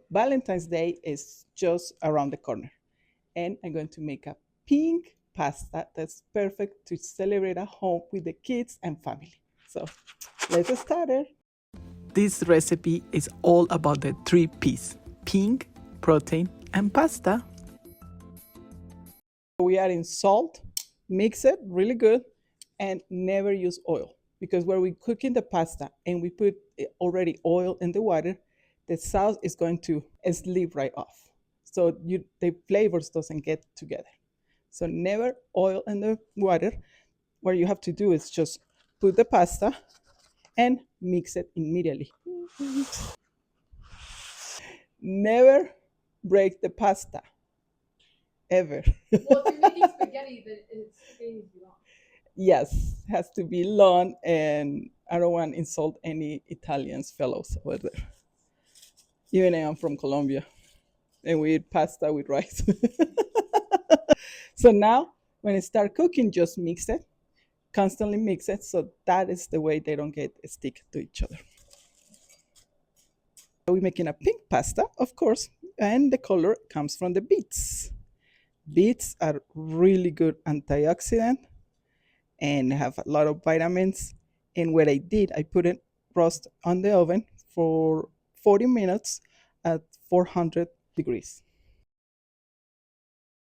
Valentine's Day is just around the corner, and I'm going to make a pink pasta that's perfect to celebrate at home with the kids and family. So let's start it. This recipe is all about the three P's: pink, protein, and pasta. We add in salt, mix it really good, and never use oil, because when we cooking the pasta and we put already oil in the water, the sauce is going to slip right off. So the flavors doesn't get together. So never oil in the water. What you have to do is just put the pasta and mix it immediately. Never break the pasta, ever. Well, if you're making spaghetti, then spaghetti needs to be long. Yes, has to be long, and I don't want to insult any Italians fellows over there. Even though I'm from Colombia and we eat pasta with rice. So now when it start cooking, just mix it, constantly mix it. So that is the way they don't get stick to each other. We're making a pink pasta, of course, and the color comes from the beets. Beets are really good antioxidant and have a lot of vitamins. And what I did, I put it roast on the oven for 40 minutes at 400 degrees.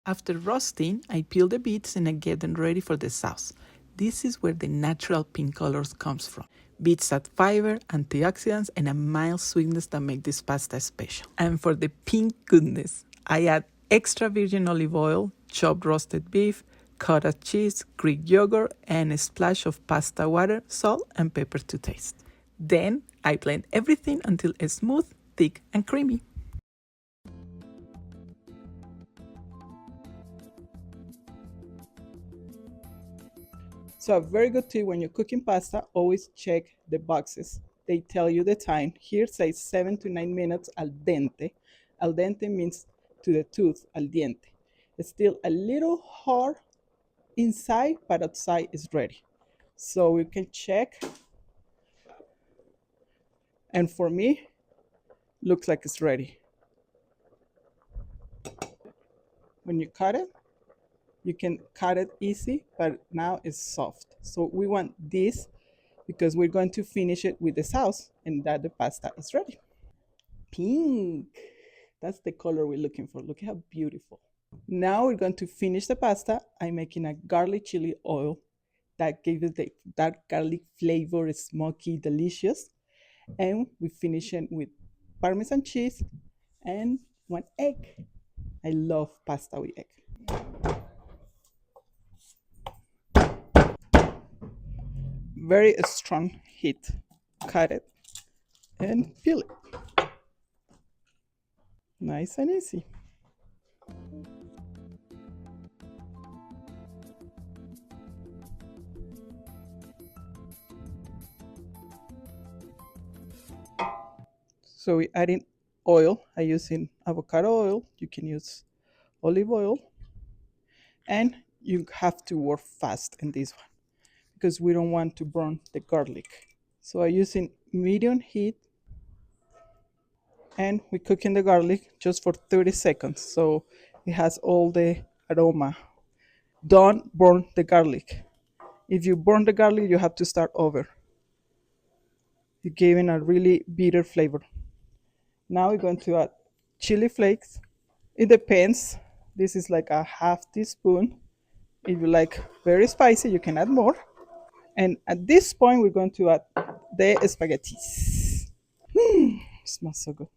After roasting, I peel the beets and I get them ready for the sauce. This is where the natural pink colors comes from. Beets add fiber, antioxidants, and a mild sweetness that make this pasta special. And for the pink goodness, I add extra virgin olive oil, chopped roasted beef, cottage cheese, Greek yogurt, and a splash of pasta water, salt, and pepper to taste. Then I blend everything until it's smooth, thick, and creamy. So a very good tip when you're cooking pasta, always check the boxes. They tell you the time. Here says 7 to 9 minutes al dente. Al dente means to the tooth, al diente. It's still a little hard inside, but outside is ready. So we can check. And for me, looks like it's ready. When you cut it, you can cut it easy, but now it's soft. So we want this because we're going to finish it with the sauce, and that the pasta is ready. Pink. That's the color we're looking for. Look how beautiful. Now we're going to finish the pasta. I'm making a garlic chili oil that gives it that garlic flavor, is smoky, delicious. And we finish it with Parmesan cheese and one egg. I love pasta with egg. Very strong heat. Cut it and peel it. Nice and easy. So we add in oil. I use in avocado oil. You can use olive oil. And you have to work fast in this one because we don't want to burn the garlic. So I'm using medium heat, and we're cooking the garlic just for 30 seconds so it has all the aroma. Don't burn the garlic. If you burn the garlic, you have to start over. You're giving a really bitter flavor. Now we're going to add chili flakes. It depends. This is like a half teaspoon. If you like very spicy, you can add more. And at this point, we're going to add the spaghettis. Smells so good.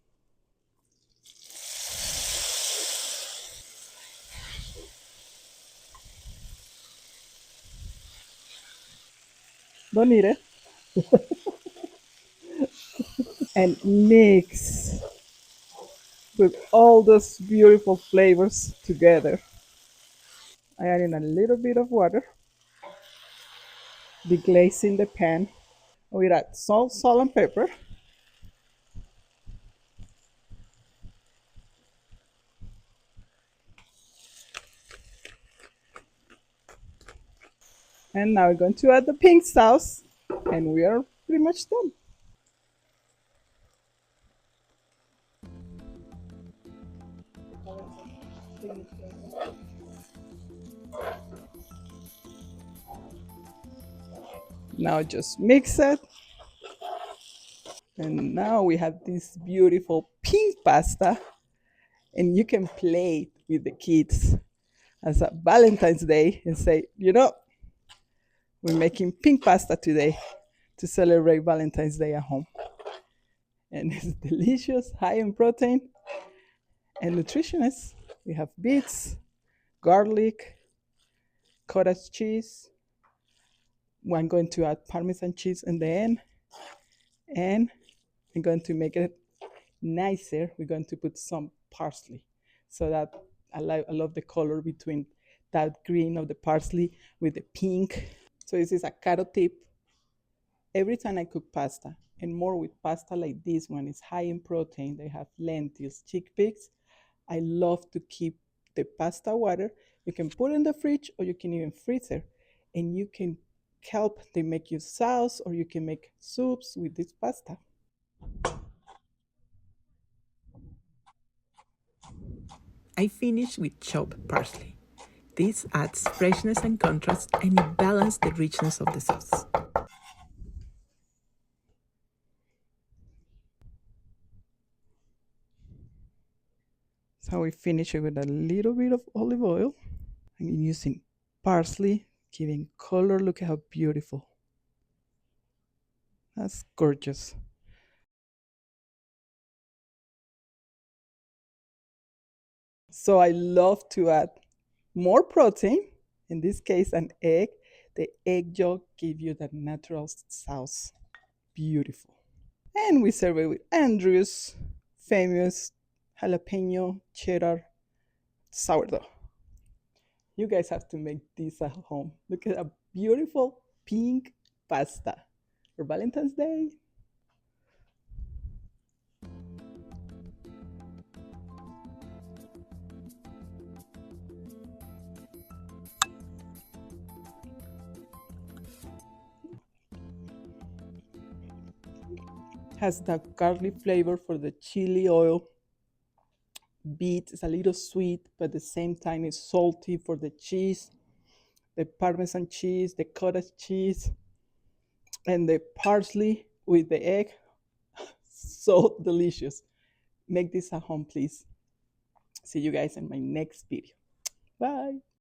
Don't eat it. And mix with all those beautiful flavors together. I add in a little bit of water, deglazing the pan. We add salt, and pepper. And now we're going to add the pink sauce, and we are pretty much done. Now just mix it. And now we have this beautiful pink pasta. And you can play it with the kids as a Valentine's Day and say, we're making pink pasta today to celebrate Valentine's Day at home. And it's delicious, high in protein and nutritious. We have beets, garlic, cottage cheese. I'm going to add Parmesan cheese in the end. And I'm going to make it nicer. We're going to put some parsley so that I love the color between that green of the parsley with the pink. So this is a caro tip. Every time I cook pasta, and more with pasta like this one, is high in protein. They have lentils, chickpeas. I love to keep the pasta water. You can put it in the fridge or you can even freeze it. And you can help, they make you sauce or you can make soups with this pasta. I finish with chopped parsley. This adds freshness and contrast and it balances the richness of the sauce. So we finish it with a little bit of olive oil. I'm using parsley, giving color. Look at how beautiful. That's gorgeous. So I love to add more protein, in this case an egg. The egg yolk give you that natural sauce. Beautiful. And we serve it with Andrew's famous jalapeno cheddar sourdough. You guys have to make this at home. Look at a beautiful pink pasta for Valentine's Day. Has that garlic flavor for the chili oil. Beet is a little sweet, but at the same time it's salty for the cheese, the Parmesan cheese, the cottage cheese, and the parsley with the egg. So delicious. Make this at home, please. See you guys in my next video. Bye.